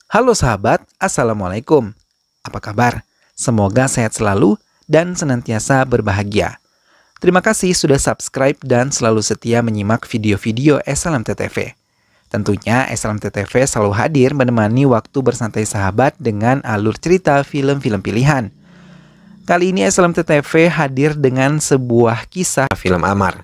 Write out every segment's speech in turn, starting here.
Halo sahabat, Assalamualaikum. Apa kabar? Semoga sehat selalu dan senantiasa berbahagia. Terima kasih sudah subscribe dan selalu setia menyimak video-video SLMTTV. Tentunya SLMTTV selalu hadir menemani waktu bersantai sahabat dengan alur cerita film-film pilihan. Kali ini SLMTTV hadir dengan sebuah kisah film Amar.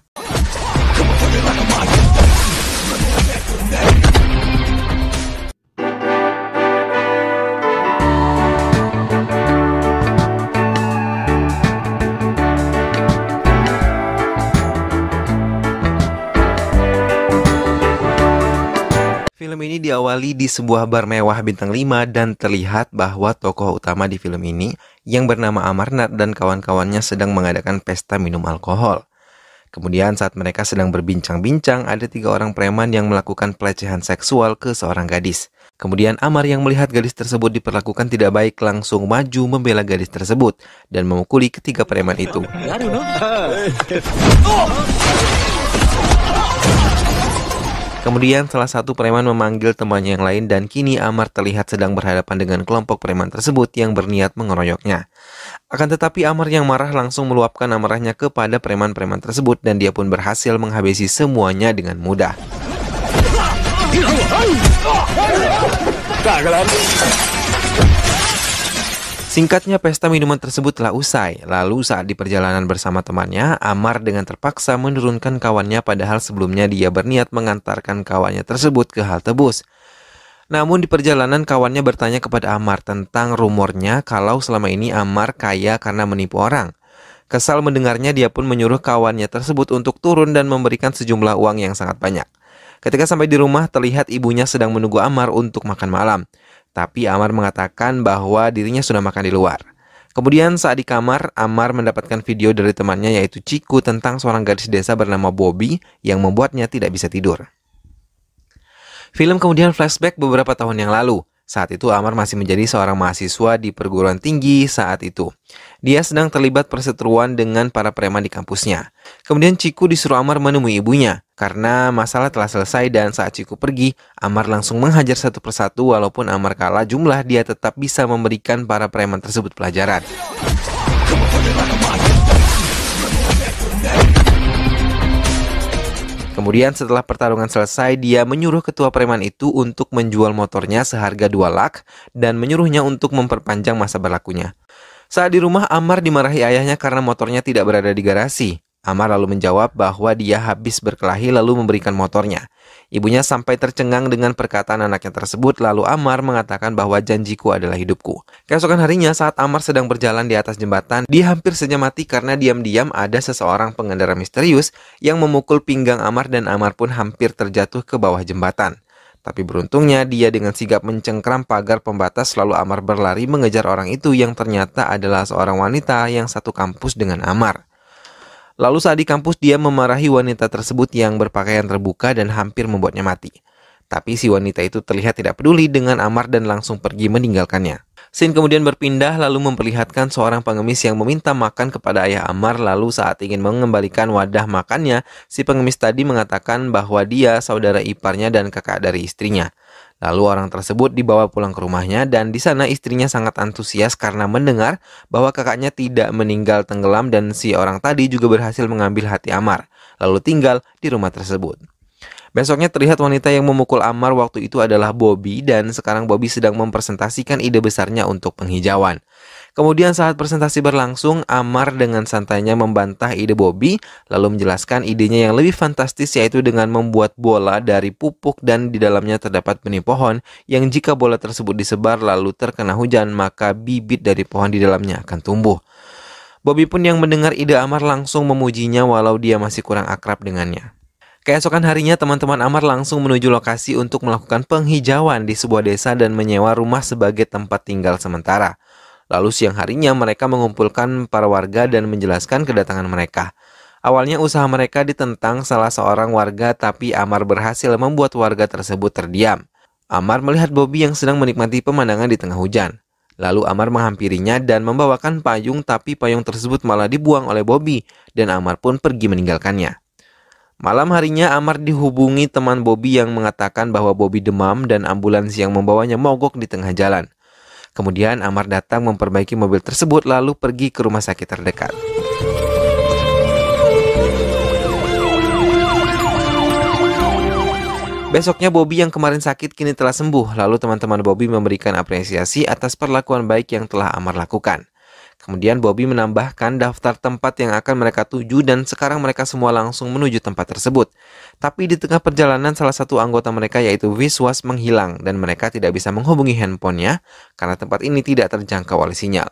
Film ini diawali di sebuah bar mewah bintang 5 dan terlihat bahwa tokoh utama di film ini yang bernama Amarnath dan kawan-kawannya sedang mengadakan pesta minum alkohol. Kemudian saat mereka sedang berbincang-bincang, ada 3 orang preman yang melakukan pelecehan seksual ke seorang gadis. Kemudian Amar yang melihat gadis tersebut diperlakukan tidak baik langsung maju membela gadis tersebut dan memukuli ketiga preman itu. Kemudian salah satu preman memanggil temannya yang lain dan kini Amar terlihat sedang berhadapan dengan kelompok preman tersebut yang berniat mengeroyoknya. Akan tetapi Amar yang marah langsung meluapkan amarahnya kepada preman-preman tersebut dan dia pun berhasil menghabisi semuanya dengan mudah. Singkatnya, pesta minuman tersebut telah usai. Lalu saat di perjalanan bersama temannya, Amar dengan terpaksa menurunkan kawannya padahal sebelumnya dia berniat mengantarkan kawannya tersebut ke halte bus. Namun di perjalanan kawannya bertanya kepada Amar tentang rumornya kalau selama ini Amar kaya karena menipu orang. Kesal mendengarnya, dia pun menyuruh kawannya tersebut untuk turun dan memberikan sejumlah uang yang sangat banyak. Ketika sampai di rumah, terlihat ibunya sedang menunggu Amar untuk makan malam. Tapi Amar mengatakan bahwa dirinya sudah makan di luar. Kemudian saat di kamar, Amar mendapatkan video dari temannya yaitu Ciku tentang seorang gadis desa bernama Bobby yang membuatnya tidak bisa tidur. Film kemudian flashback beberapa tahun yang lalu. Saat itu Amar masih menjadi seorang mahasiswa di perguruan tinggi saat itu. Dia sedang terlibat perseteruan dengan para preman di kampusnya. Kemudian Ciku disuruh Amar menemui ibunya. Karena masalah telah selesai dan saat Ciku pergi, Amar langsung menghajar satu persatu walaupun Amar kalah jumlah, dia tetap bisa memberikan para preman tersebut pelajaran. Kemudian setelah pertarungan selesai, dia menyuruh ketua preman itu untuk menjual motornya seharga 2 lak dan menyuruhnya untuk memperpanjang masa berlakunya. Saat di rumah, Amar dimarahi ayahnya karena motornya tidak berada di garasi. Amar lalu menjawab bahwa dia habis berkelahi lalu memberikan motornya. Ibunya sampai tercengang dengan perkataan anaknya tersebut, lalu Amar mengatakan bahwa janjiku adalah hidupku. Keesokan harinya saat Amar sedang berjalan di atas jembatan, dia hampir saja mati karena diam-diam ada seseorang pengendara misterius yang memukul pinggang Amar dan Amar pun hampir terjatuh ke bawah jembatan. Tapi beruntungnya dia dengan sigap mencengkram pagar pembatas lalu Amar berlari mengejar orang itu yang ternyata adalah seorang wanita yang satu kampus dengan Amar. Lalu saat di kampus dia memarahi wanita tersebut yang berpakaian terbuka dan hampir membuatnya mati. Tapi si wanita itu terlihat tidak peduli dengan Amar dan langsung pergi meninggalkannya. Scene kemudian berpindah lalu memperlihatkan seorang pengemis yang meminta makan kepada ayah Amar, lalu saat ingin mengembalikan wadah makannya, si pengemis tadi mengatakan bahwa dia saudara iparnya dan kakak dari istrinya. Lalu orang tersebut dibawa pulang ke rumahnya dan di sana istrinya sangat antusias karena mendengar bahwa kakaknya tidak meninggal tenggelam dan si orang tadi juga berhasil mengambil hati Amar, lalu tinggal di rumah tersebut. Besoknya terlihat wanita yang memukul Amar waktu itu adalah Bobby dan sekarang Bobby sedang mempresentasikan ide besarnya untuk penghijauan. Kemudian saat presentasi berlangsung, Amar dengan santainya membantah ide Bobby, lalu menjelaskan idenya yang lebih fantastis yaitu dengan membuat bola dari pupuk dan di dalamnya terdapat benih pohon yang jika bola tersebut disebar lalu terkena hujan maka bibit dari pohon di dalamnya akan tumbuh. Bobby pun yang mendengar ide Amar langsung memujinya walau dia masih kurang akrab dengannya. Keesokan harinya teman-teman Amar langsung menuju lokasi untuk melakukan penghijauan di sebuah desa dan menyewa rumah sebagai tempat tinggal sementara. Lalu siang harinya mereka mengumpulkan para warga dan menjelaskan kedatangan mereka. Awalnya usaha mereka ditentang salah seorang warga tapi Amar berhasil membuat warga tersebut terdiam. Amar melihat Bobby yang sedang menikmati pemandangan di tengah hujan. Lalu Amar menghampirinya dan membawakan payung tapi payung tersebut malah dibuang oleh Bobby dan Amar pun pergi meninggalkannya. Malam harinya Amar dihubungi teman Bobby yang mengatakan bahwa Bobby demam dan ambulans yang membawanya mogok di tengah jalan. Kemudian Amar datang memperbaiki mobil tersebut lalu pergi ke rumah sakit terdekat. Besoknya Bobby yang kemarin sakit kini telah sembuh, lalu teman-teman Bobby memberikan apresiasi atas perlakuan baik yang telah Amar lakukan. Kemudian Bobby menambahkan daftar tempat yang akan mereka tuju dan sekarang mereka semua langsung menuju tempat tersebut. Tapi di tengah perjalanan salah satu anggota mereka yaitu Wiswas menghilang dan mereka tidak bisa menghubungi handphonenya karena tempat ini tidak terjangkau oleh sinyal.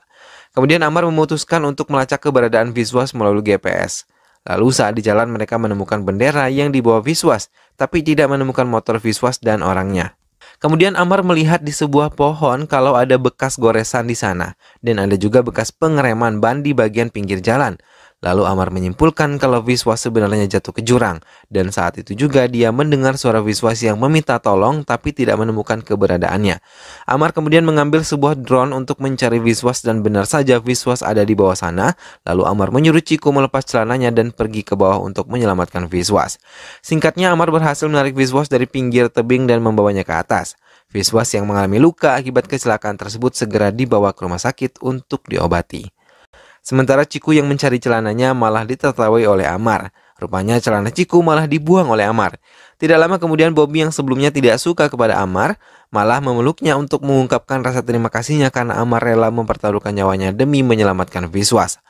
Kemudian Amar memutuskan untuk melacak keberadaan Wiswas melalui GPS. Lalu saat di jalan mereka menemukan bendera yang dibawa Wiswas, tapi tidak menemukan motor Wiswas dan orangnya. Kemudian Amar melihat di sebuah pohon kalau ada bekas goresan di sana, dan ada juga bekas pengereman ban di bagian pinggir jalan. Lalu Amar menyimpulkan kalau Wiswas sebenarnya jatuh ke jurang, dan saat itu juga dia mendengar suara Wiswas yang meminta tolong tapi tidak menemukan keberadaannya. Amar kemudian mengambil sebuah drone untuk mencari Wiswas dan benar saja Wiswas ada di bawah sana. Lalu Amar menyuruh Chico melepas celananya dan pergi ke bawah untuk menyelamatkan Wiswas. Singkatnya Amar berhasil menarik Wiswas dari pinggir tebing dan membawanya ke atas. Wiswas yang mengalami luka akibat kecelakaan tersebut segera dibawa ke rumah sakit untuk diobati. Sementara Ciku yang mencari celananya malah ditertawai oleh Amar. Rupanya celana Ciku malah dibuang oleh Amar. Tidak lama kemudian Bobby yang sebelumnya tidak suka kepada Amar malah memeluknya untuk mengungkapkan rasa terima kasihnya karena Amar rela mempertaruhkan nyawanya demi menyelamatkan Wiswas.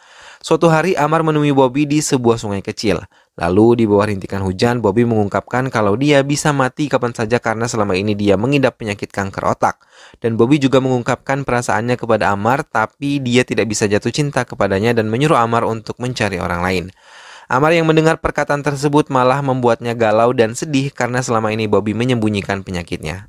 Suatu hari Amar menemui Bobby di sebuah sungai kecil. Lalu di bawah rintikan hujan Bobby mengungkapkan kalau dia bisa mati kapan saja karena selama ini dia mengidap penyakit kanker otak. Dan Bobby juga mengungkapkan perasaannya kepada Amar tapi dia tidak bisa jatuh cinta kepadanya dan menyuruh Amar untuk mencari orang lain. Amar yang mendengar perkataan tersebut malah membuatnya galau dan sedih karena selama ini Bobby menyembunyikan penyakitnya.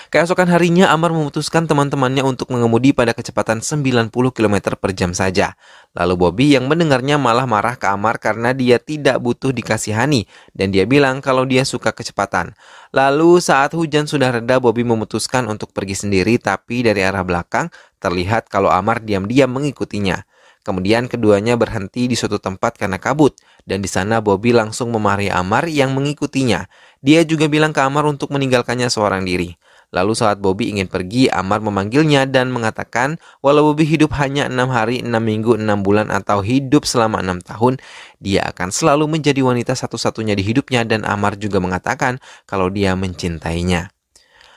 Keesokan harinya Amar memutuskan teman-temannya untuk mengemudi pada kecepatan 90 km per jam saja. Lalu Bobby yang mendengarnya malah marah ke Amar karena dia tidak butuh dikasihani dan dia bilang kalau dia suka kecepatan. Lalu saat hujan sudah reda Bobby memutuskan untuk pergi sendiri tapi dari arah belakang terlihat kalau Amar diam-diam mengikutinya. Kemudian keduanya berhenti di suatu tempat karena kabut dan di sana Bobby langsung memarahi Amar yang mengikutinya. Dia juga bilang ke Amar untuk meninggalkannya seorang diri. Lalu saat Bobby ingin pergi, Amar memanggilnya dan mengatakan walau Bobby hidup hanya 6 hari, 6 minggu, 6 bulan atau hidup selama 6 tahun, dia akan selalu menjadi wanita satu-satunya di hidupnya dan Amar juga mengatakan kalau dia mencintainya.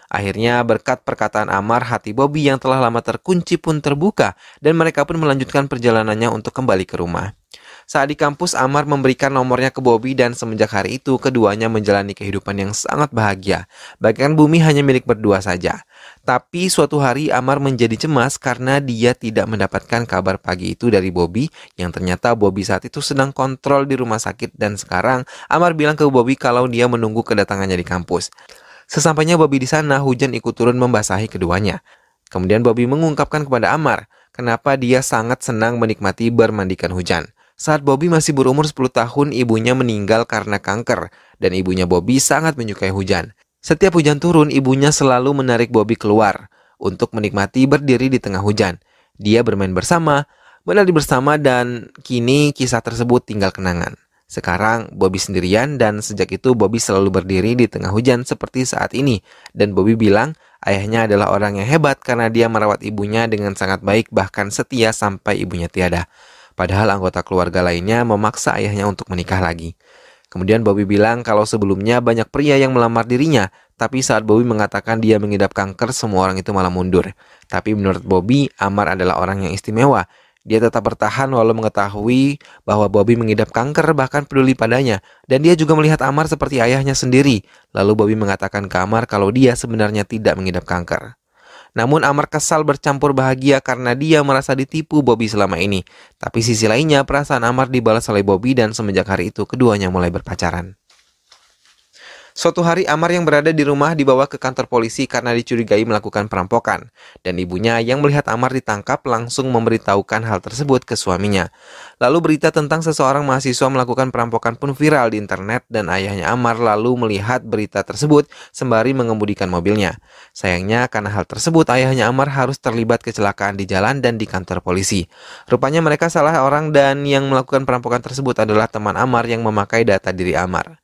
Akhirnya berkat perkataan Amar, hati Bobby yang telah lama terkunci pun terbuka dan mereka pun melanjutkan perjalanannya untuk kembali ke rumah. Saat di kampus, Amar memberikan nomornya ke Bobby dan semenjak hari itu keduanya menjalani kehidupan yang sangat bahagia. Bagaikan bumi hanya milik berdua saja. Tapi suatu hari Amar menjadi cemas karena dia tidak mendapatkan kabar pagi itu dari Bobby yang ternyata Bobby saat itu sedang kontrol di rumah sakit dan sekarang Amar bilang ke Bobby kalau dia menunggu kedatangannya di kampus. Sesampainya Bobby di sana, hujan ikut turun membasahi keduanya. Kemudian Bobby mengungkapkan kepada Amar kenapa dia sangat senang menikmati bermandikan hujan. Saat Bobby masih berumur 10 tahun, ibunya meninggal karena kanker, dan ibunya Bobby sangat menyukai hujan. Setiap hujan turun, ibunya selalu menarik Bobby keluar untuk menikmati berdiri di tengah hujan. Dia bermain bersama, menari bersama, dan kini kisah tersebut tinggal kenangan. Sekarang Bobby sendirian dan sejak itu Bobby selalu berdiri di tengah hujan seperti saat ini. Dan Bobby bilang ayahnya adalah orang yang hebat karena dia merawat ibunya dengan sangat baik bahkan setia sampai ibunya tiada. Padahal anggota keluarga lainnya memaksa ayahnya untuk menikah lagi. Kemudian Bobby bilang kalau sebelumnya banyak pria yang melamar dirinya, tapi saat Bobby mengatakan dia mengidap kanker, semua orang itu malah mundur. Tapi menurut Bobby, Amar adalah orang yang istimewa. Dia tetap bertahan walau mengetahui bahwa Bobby mengidap kanker bahkan peduli padanya. Dan dia juga melihat Amar seperti ayahnya sendiri. Lalu Bobby mengatakan ke Amar kalau dia sebenarnya tidak mengidap kanker. Namun Amar kesal bercampur bahagia karena dia merasa ditipu Bobby selama ini. Tapi sisi lainnya perasaan Amar dibalas oleh Bobby dan semenjak hari itu keduanya mulai berpacaran. Suatu hari Amar yang berada di rumah dibawa ke kantor polisi karena dicurigai melakukan perampokan. Dan ibunya yang melihat Amar ditangkap langsung memberitahukan hal tersebut ke suaminya. Lalu berita tentang seseorang mahasiswa melakukan perampokan pun viral di internet dan ayahnya Amar lalu melihat berita tersebut sembari mengemudikan mobilnya. Sayangnya karena hal tersebut ayahnya Amar harus terlibat kecelakaan di jalan dan di kantor polisi. Rupanya mereka salah orang dan yang melakukan perampokan tersebut adalah teman Amar yang memakai data diri Amar.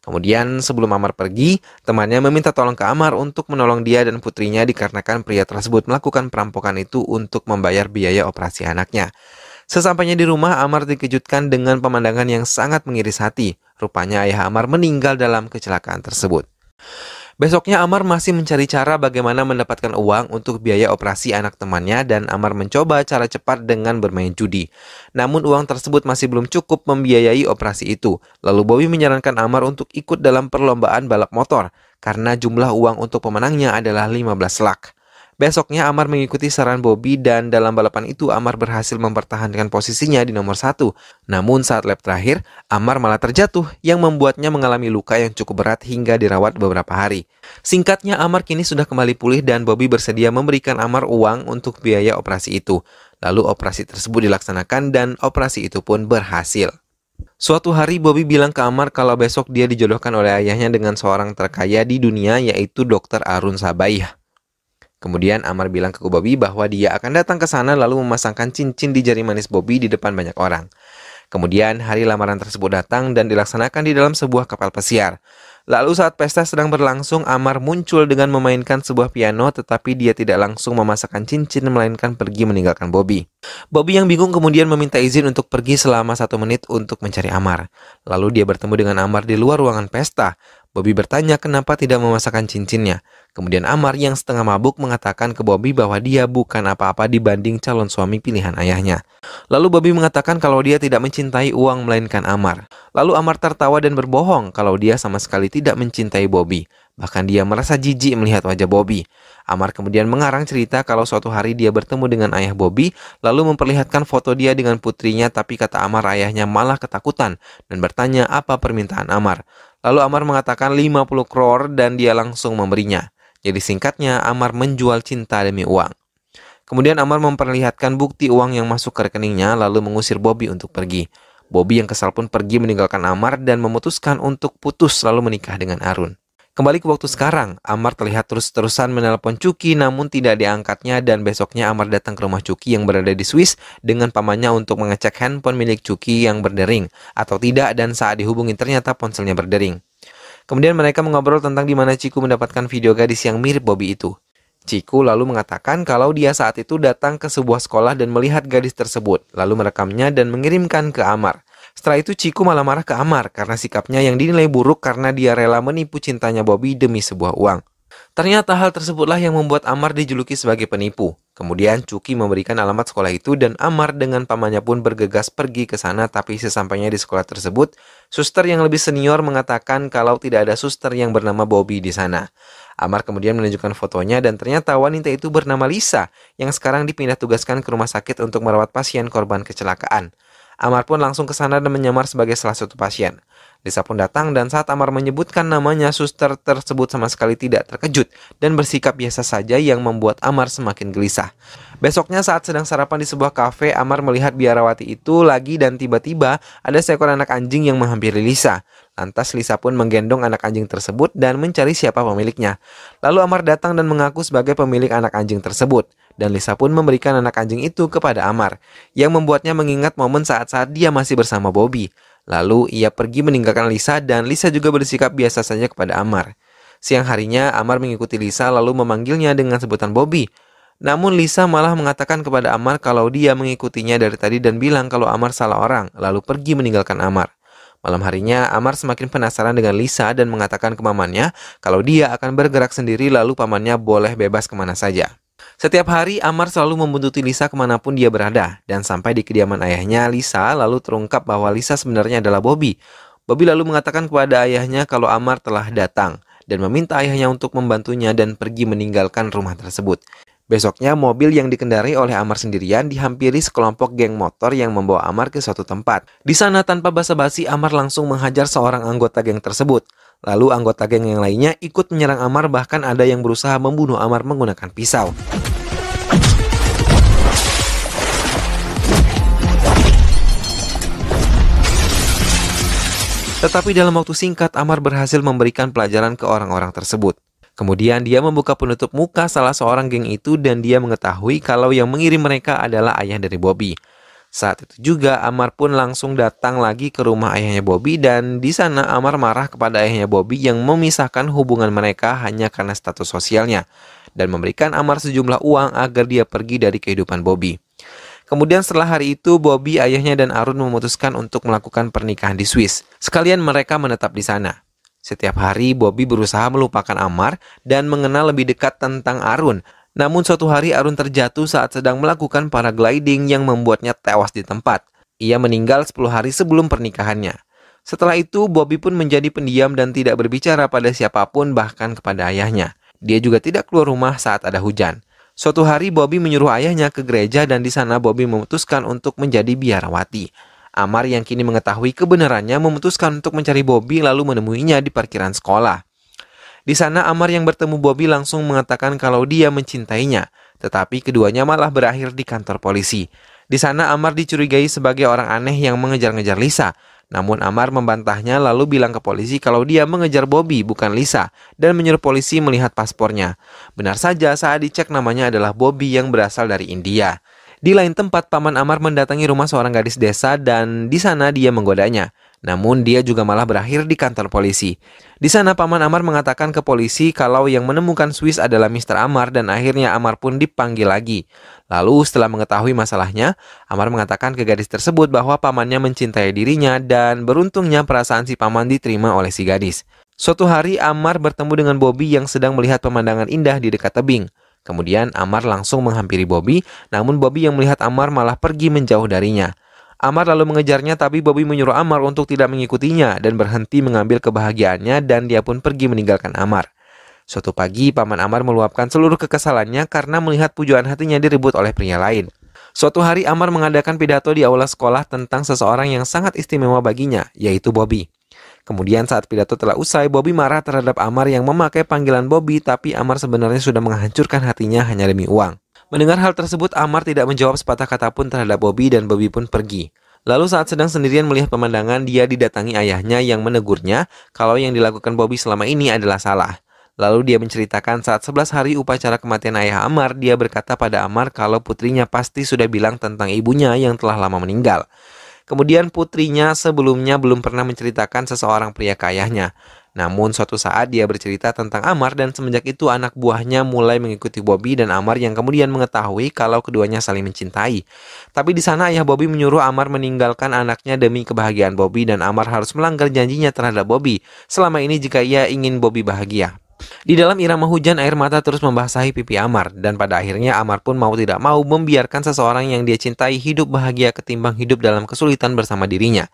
Kemudian sebelum Amar pergi, temannya meminta tolong ke Amar untuk menolong dia dan putrinya dikarenakan pria tersebut melakukan perampokan itu untuk membayar biaya operasi anaknya. Sesampainya di rumah, Amar dikejutkan dengan pemandangan yang sangat mengiris hati. Rupanya ayah Amar meninggal dalam kecelakaan tersebut. Besoknya Amar masih mencari cara bagaimana mendapatkan uang untuk biaya operasi anak temannya dan Amar mencoba cara cepat dengan bermain judi. Namun uang tersebut masih belum cukup membiayai operasi itu. Lalu Bobby menyarankan Amar untuk ikut dalam perlombaan balap motor karena jumlah uang untuk pemenangnya adalah 15 lak. Besoknya Amar mengikuti saran Bobby dan dalam balapan itu Amar berhasil mempertahankan posisinya di nomor 1. Namun saat lap terakhir, Amar malah terjatuh yang membuatnya mengalami luka yang cukup berat hingga dirawat beberapa hari. Singkatnya, Amar kini sudah kembali pulih dan Bobby bersedia memberikan Amar uang untuk biaya operasi itu. Lalu operasi tersebut dilaksanakan dan operasi itu pun berhasil. Suatu hari Bobby bilang ke Amar kalau besok dia dijodohkan oleh ayahnya dengan seorang terkaya di dunia yaitu Dr. Arun Sabaih. Kemudian Amar bilang ke Bobby bahwa dia akan datang ke sana lalu memasangkan cincin di jari manis Bobby di depan banyak orang. Kemudian hari lamaran tersebut datang dan dilaksanakan di dalam sebuah kapal pesiar. Lalu saat pesta sedang berlangsung, Amar muncul dengan memainkan sebuah piano tetapi dia tidak langsung memasangkan cincin melainkan pergi meninggalkan Bobby. Bobby yang bingung kemudian meminta izin untuk pergi selama 1 menit untuk mencari Amar. Lalu dia bertemu dengan Amar di luar ruangan pesta. Bobby bertanya kenapa tidak memasangkan cincinnya. Kemudian Amar yang setengah mabuk mengatakan ke Bobby bahwa dia bukan apa-apa dibanding calon suami pilihan ayahnya. Lalu Bobby mengatakan kalau dia tidak mencintai uang melainkan Amar. Lalu Amar tertawa dan berbohong kalau dia sama sekali tidak mencintai Bobby. Bahkan dia merasa jijik melihat wajah Bobby. Amar kemudian mengarang cerita kalau suatu hari dia bertemu dengan ayah Bobby, lalu memperlihatkan foto dia dengan putrinya, tapi kata Amar ayahnya malah ketakutan dan bertanya apa permintaan Amar. Lalu Amar mengatakan 50 crore dan dia langsung memberinya. Jadi singkatnya Amar menjual cinta demi uang. Kemudian Amar memperlihatkan bukti uang yang masuk ke rekeningnya lalu mengusir Bobby untuk pergi. Bobby yang kesal pun pergi meninggalkan Amar dan memutuskan untuk putus lalu menikah dengan Arun. Kembali ke waktu sekarang, Amar terlihat terus-terusan menelpon Cuki namun tidak diangkatnya dan besoknya Amar datang ke rumah Cuki yang berada di Swiss dengan pamannya untuk mengecek handphone milik Cuki yang berdering atau tidak dan saat dihubungi ternyata ponselnya berdering. Kemudian mereka mengobrol tentang di mana Ciku mendapatkan video gadis yang mirip Bobby itu. Ciku lalu mengatakan kalau dia saat itu datang ke sebuah sekolah dan melihat gadis tersebut, lalu merekamnya dan mengirimkan ke Amar. Setelah itu Ciku malah marah ke Amar karena sikapnya yang dinilai buruk karena dia rela menipu cintanya Bobby demi sebuah uang. Ternyata hal tersebutlah yang membuat Amar dijuluki sebagai penipu. Kemudian Cuki memberikan alamat sekolah itu dan Amar dengan pamannya pun bergegas pergi ke sana, tapi sesampainya di sekolah tersebut, suster yang lebih senior mengatakan kalau tidak ada suster yang bernama Bobby di sana. Amar kemudian menunjukkan fotonya dan ternyata wanita itu bernama Lisa yang sekarang dipindah tugaskan ke rumah sakit untuk merawat pasien korban kecelakaan. Amar pun langsung ke sana dan menyamar sebagai salah satu pasien. Lisa pun datang dan saat Amar menyebutkan namanya, suster tersebut sama sekali tidak terkejut dan bersikap biasa saja yang membuat Amar semakin gelisah. Besoknya saat sedang sarapan di sebuah kafe, Amar melihat biarawati itu lagi dan tiba-tiba ada seekor anak anjing yang menghampiri Lisa. Lantas Lisa pun menggendong anak anjing tersebut dan mencari siapa pemiliknya. Lalu Amar datang dan mengaku sebagai pemilik anak anjing tersebut. Dan Lisa pun memberikan anak anjing itu kepada Amar, yang membuatnya mengingat momen saat-saat dia masih bersama Bobby. Lalu ia pergi meninggalkan Lisa dan Lisa juga bersikap biasa saja kepada Amar. Siang harinya Amar mengikuti Lisa lalu memanggilnya dengan sebutan Bobby. Namun Lisa malah mengatakan kepada Amar kalau dia mengikutinya dari tadi dan bilang kalau Amar salah orang, lalu pergi meninggalkan Amar. Malam harinya Amar semakin penasaran dengan Lisa dan mengatakan ke pamannya kalau dia akan bergerak sendiri lalu pamannya boleh bebas kemana saja. Setiap hari Amar selalu membuntuti Lisa kemanapun dia berada dan sampai di kediaman ayahnya Lisa lalu terungkap bahwa Lisa sebenarnya adalah Bobby. Bobby lalu mengatakan kepada ayahnya kalau Amar telah datang dan meminta ayahnya untuk membantunya dan pergi meninggalkan rumah tersebut. Besoknya mobil yang dikendarai oleh Amar sendirian dihampiri sekelompok geng motor yang membawa Amar ke suatu tempat. Di sana tanpa basa-basi Amar langsung menghajar seorang anggota geng tersebut. Lalu anggota geng yang lainnya ikut menyerang Amar, bahkan ada yang berusaha membunuh Amar menggunakan pisau. Tetapi dalam waktu singkat, Amar berhasil memberikan pelajaran ke orang-orang tersebut. Kemudian dia membuka penutup muka salah seorang geng itu dan dia mengetahui kalau yang mengirim mereka adalah ayah dari Bobby. Saat itu juga Amar pun langsung datang lagi ke rumah ayahnya Bobby dan di sana Amar marah kepada ayahnya Bobby yang memisahkan hubungan mereka hanya karena status sosialnya dan memberikan Amar sejumlah uang agar dia pergi dari kehidupan Bobby. Kemudian setelah hari itu, Bobby, ayahnya, dan Arun memutuskan untuk melakukan pernikahan di Swiss. Sekalian mereka menetap di sana. Setiap hari, Bobby berusaha melupakan Amar dan mengenal lebih dekat tentang Arun. Namun suatu hari Arun terjatuh saat sedang melakukan paragliding yang membuatnya tewas di tempat. Ia meninggal 10 hari sebelum pernikahannya. Setelah itu, Bobby pun menjadi pendiam dan tidak berbicara pada siapapun, bahkan kepada ayahnya. Dia juga tidak keluar rumah saat ada hujan. Suatu hari Bobby menyuruh ayahnya ke gereja dan di sana Bobby memutuskan untuk menjadi biarawati. Amar yang kini mengetahui kebenarannya memutuskan untuk mencari Bobby lalu menemuinya di parkiran sekolah. Di sana Amar yang bertemu Bobby langsung mengatakan kalau dia mencintainya, tetapi keduanya malah berakhir di kantor polisi. Di sana Amar dicurigai sebagai orang aneh yang mengejar-ngejar Lisa. Namun Amar membantahnya lalu bilang ke polisi kalau dia mengejar Bobby bukan Lisa dan menyuruh polisi melihat paspornya. Benar saja saat dicek namanya adalah Bobby yang berasal dari India. Di lain tempat paman Amar mendatangi rumah seorang gadis desa dan di sana dia menggodanya. Namun dia juga malah berakhir di kantor polisi. Di sana paman Amar mengatakan ke polisi kalau yang menemukan Swiss adalah Mr. Amar dan akhirnya Amar pun dipanggil lagi. Lalu setelah mengetahui masalahnya, Amar mengatakan ke gadis tersebut bahwa pamannya mencintai dirinya dan beruntungnya perasaan si paman diterima oleh si gadis. Suatu hari Amar bertemu dengan Bobby yang sedang melihat pemandangan indah di dekat tebing. Kemudian Amar langsung menghampiri Bobby, namun Bobby yang melihat Amar malah pergi menjauh darinya. Amar lalu mengejarnya tapi Bobby menyuruh Amar untuk tidak mengikutinya dan berhenti mengambil kebahagiaannya dan dia pun pergi meninggalkan Amar. Suatu pagi, paman Amar meluapkan seluruh kekesalannya karena melihat pujaan hatinya direbut oleh pria lain. Suatu hari Amar mengadakan pidato di aula sekolah tentang seseorang yang sangat istimewa baginya, yaitu Bobby. Kemudian saat pidato telah usai, Bobby marah terhadap Amar yang memakai panggilan Bobby, tapi Amar sebenarnya sudah menghancurkan hatinya hanya demi uang. Mendengar hal tersebut, Amar tidak menjawab sepatah kata pun terhadap Bobby dan Bobby pun pergi. Lalu saat sedang sendirian melihat pemandangan, dia didatangi ayahnya yang menegurnya kalau yang dilakukan Bobby selama ini adalah salah. Lalu dia menceritakan saat 11 hari upacara kematian ayah Amar, dia berkata pada Amar kalau putrinya pasti sudah bilang tentang ibunya yang telah lama meninggal. Kemudian putrinya sebelumnya belum pernah menceritakan seseorang pria ke ayahnya. Namun suatu saat dia bercerita tentang Amar dan semenjak itu anak buahnya mulai mengikuti Bobby dan Amar yang kemudian mengetahui kalau keduanya saling mencintai. Tapi di sana ayah Bobby menyuruh Amar meninggalkan anaknya demi kebahagiaan Bobby dan Amar harus melanggar janjinya terhadap Bobby selama ini jika ia ingin Bobby bahagia. Di dalam irama hujan, air mata terus membasahi pipi Amar dan pada akhirnya Amar pun mau tidak mau membiarkan seseorang yang dia cintai hidup bahagia ketimbang hidup dalam kesulitan bersama dirinya.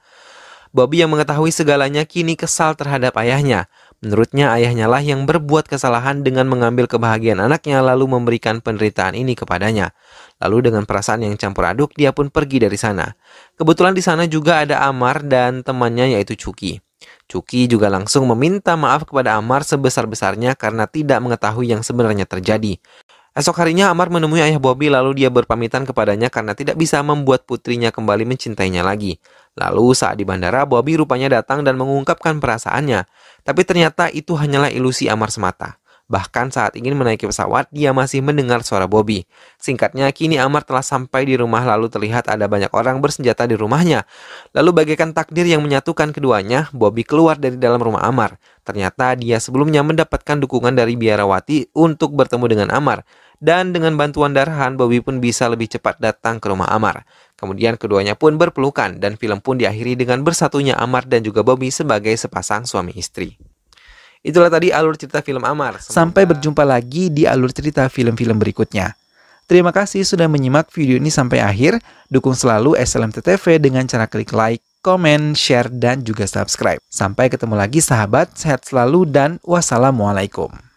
Bobby yang mengetahui segalanya kini kesal terhadap ayahnya. Menurutnya ayahnya lah yang berbuat kesalahan dengan mengambil kebahagiaan anaknya lalu memberikan penderitaan ini kepadanya. Lalu dengan perasaan yang campur aduk dia pun pergi dari sana. Kebetulan di sana juga ada Amar dan temannya yaitu Chucky. Chucky juga langsung meminta maaf kepada Amar sebesar-besarnya karena tidak mengetahui yang sebenarnya terjadi. Esok harinya Amar menemui ayah Bobby lalu dia berpamitan kepadanya karena tidak bisa membuat putrinya kembali mencintainya lagi. Lalu saat di bandara Bobby rupanya datang dan mengungkapkan perasaannya. Tapi ternyata itu hanyalah ilusi Amar semata. Bahkan saat ingin menaiki pesawat dia masih mendengar suara Bobby. Singkatnya kini Amar telah sampai di rumah lalu terlihat ada banyak orang bersenjata di rumahnya. Lalu bagaikan takdir yang menyatukan keduanya, Bobby keluar dari dalam rumah Amar. Ternyata dia sebelumnya mendapatkan dukungan dari biarawati untuk bertemu dengan Amar. Dan dengan bantuan Darhan, Bobby pun bisa lebih cepat datang ke rumah Amar. Kemudian keduanya pun berpelukan dan film pun diakhiri dengan bersatunya Amar dan juga Bobby sebagai sepasang suami istri. Itulah tadi alur cerita film Amar. Sampai berjumpa lagi di alur cerita film-film berikutnya. Terima kasih sudah menyimak video ini sampai akhir. Dukung selalu SLMT TV dengan cara klik like, komen, share, dan juga subscribe. Sampai ketemu lagi sahabat, sehat selalu dan wassalamualaikum.